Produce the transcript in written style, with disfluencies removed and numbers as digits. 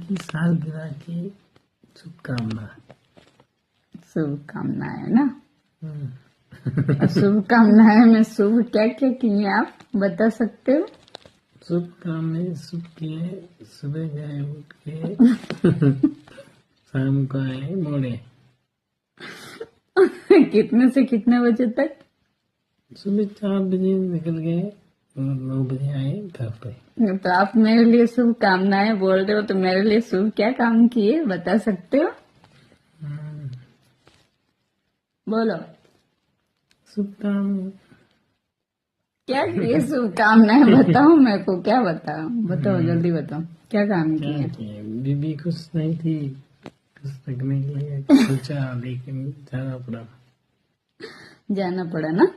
की सालगिरह की शुभकामना। शुभकामनाएं ना। हम्म। शुभकामनाएं में शुभ क्या क्या किए आप बता सकते हो? शुभकामनाएं शुभ किए, सुबह गए उठ के शाम को आए मोड़े। कितने से कितने बजे तक? सुबह 4 बजे निकल गए और 9 बजे आए घर पे। तो आप मेरे लिए शुभकामनाएं बोल रहे हो, तो मेरे लिए शुभ क्या काम किए बता सकते हो? बोलो शुभकामनाएं क्या किए शुभकामनाएं बताओ मेरे को, क्या बताओ, बताओ जल्दी बताओ क्या काम क्या किए? किए, बीबी खुश नहीं थी, खुश रखने के लिए सोचा, लेकिन जाना पड़ा। जाना पड़ा ना।